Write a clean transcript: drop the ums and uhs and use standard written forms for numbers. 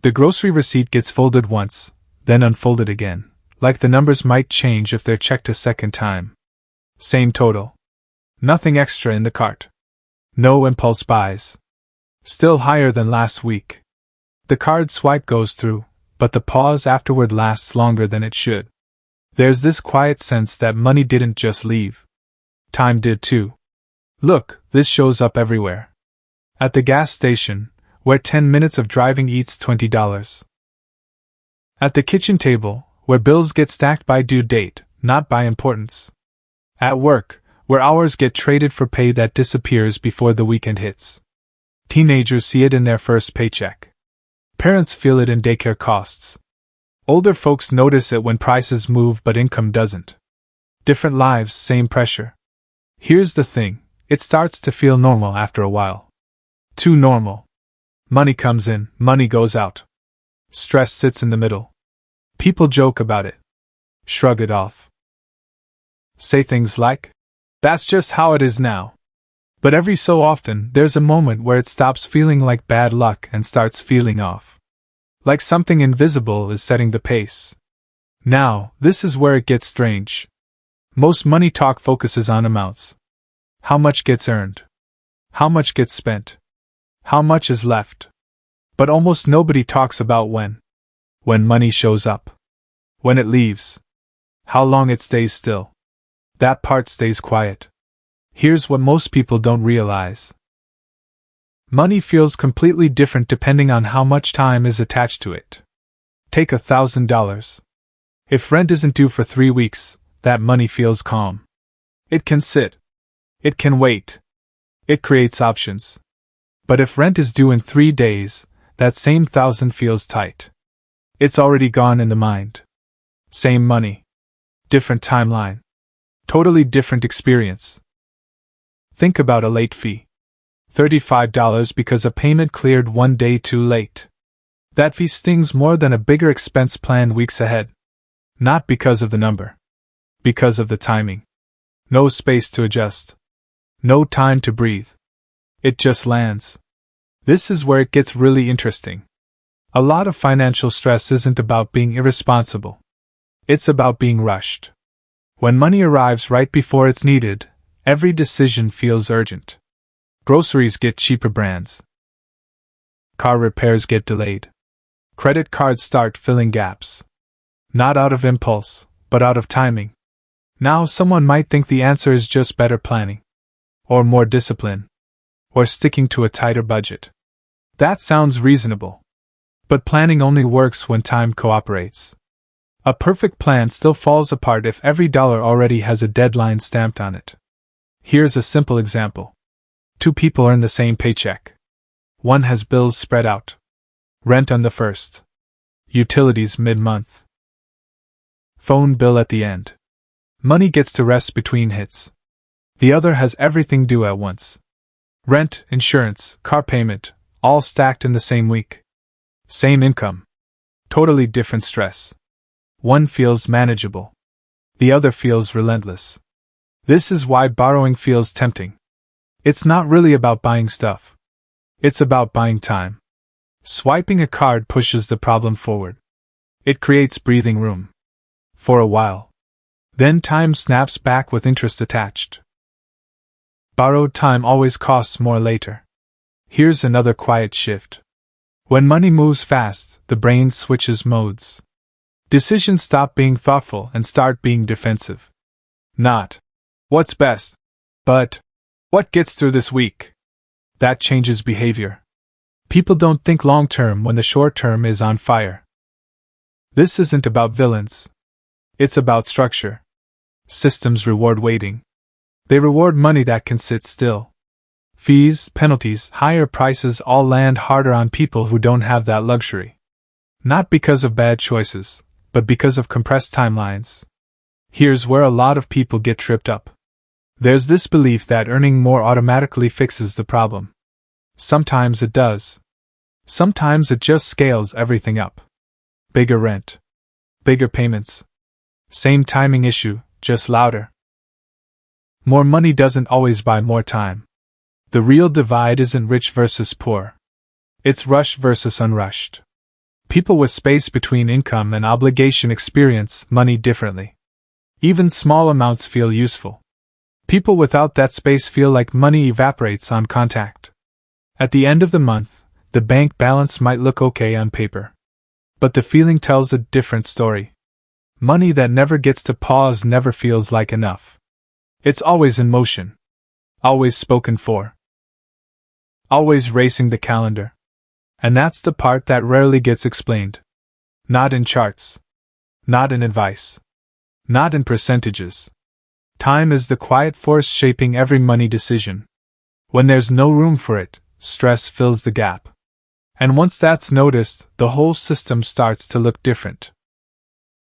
The grocery receipt gets folded once, then unfolded again, like the numbers might change if they're checked a second time. Same total. Nothing extra in the cart. No impulse buys. Still higher than last week. The card swipe goes through, but the pause afterward lasts longer than it should. There's this quiet sense that money didn't just leave. Time did too. Look, this shows up everywhere. At the gas station, where 10 minutes of driving eats $20. At the kitchen table, where bills get stacked by due date, not by importance. At work, where hours get traded for pay that disappears before the weekend hits. Teenagers see it in their first paycheck. Parents feel it in daycare costs. Older folks notice it when prices move but income doesn't. Different lives, same pressure. Here's the thing, it starts to feel normal after a while. Too normal. Money comes in, money goes out. Stress sits in the middle. People joke about it. Shrug it off. Say things like, "That's just how it is now." But every so often, there's a moment where it stops feeling like bad luck and starts feeling off. Like something invisible is setting the pace. Now, this is where it gets strange. Most money talk focuses on amounts. How much gets earned? How much gets spent? How much is left? But almost nobody talks about when. When money shows up. When it leaves. How long it stays still. That part stays quiet. Here's what most people don't realize. Money feels completely different depending on how much time is attached to it. Take $1,000. If rent isn't due for 3 weeks, that money feels calm. It can sit. It can wait. It creates options. But if rent is due in 3 days, that same 1,000 feels tight. It's already gone in the mind. Same money. Different timeline. Totally different experience. Think about a late fee. $35 because a payment cleared 1 day too late. That fee stings more than a bigger expense planned weeks ahead. Not because of the number. Because of the timing. No space to adjust. No time to breathe. It just lands. This is where it gets really interesting. A lot of financial stress isn't about being irresponsible. It's about being rushed. When money arrives right before it's needed, every decision feels urgent. Groceries get cheaper brands. Car repairs get delayed. Credit cards start filling gaps. Not out of impulse, but out of timing. Now someone might think the answer is just better planning. Or more discipline. Or sticking to a tighter budget. That sounds reasonable. But planning only works when time cooperates. A perfect plan still falls apart if every dollar already has a deadline stamped on it. Here's a simple example. 2 people earn the same paycheck. One has bills spread out. Rent on the first. Utilities mid-month. Phone bill at the end. Money gets to rest between hits. The other has everything due at once. Rent, insurance, car payment, all stacked in the same week. Same income. Totally different stress. One feels manageable. The other feels relentless. This is why borrowing feels tempting. It's not really about buying stuff. It's about buying time. Swiping a card pushes the problem forward. It creates breathing room. For a while. Then time snaps back with interest attached. Borrowed time always costs more later. Here's another quiet shift. When money moves fast, the brain switches modes. Decisions stop being thoughtful and start being defensive. Not, "What's best?" but, "What gets through this week?" That changes behavior. People don't think long-term when the short-term is on fire. This isn't about villains. It's about structure. Systems reward waiting. They reward money that can sit still. Fees, penalties, higher prices all land harder on people who don't have that luxury. Not because of bad choices, but because of compressed timelines. Here's where a lot of people get tripped up. There's this belief that earning more automatically fixes the problem. Sometimes it does. Sometimes it just scales everything up. Bigger rent. Bigger payments. Same timing issue, just louder. More money doesn't always buy more time. The real divide isn't rich versus poor. It's rush versus unrushed. People with space between income and obligation experience money differently. Even small amounts feel useful. People without that space feel like money evaporates on contact. At the end of the month, the bank balance might look okay on paper. But the feeling tells a different story. Money that never gets to pause never feels like enough. It's always in motion. Always spoken for. Always racing the calendar. And that's the part that rarely gets explained. Not in charts. Not in advice. Not in percentages. Time is the quiet force shaping every money decision. When there's no room for it, stress fills the gap. And once that's noticed, the whole system starts to look different.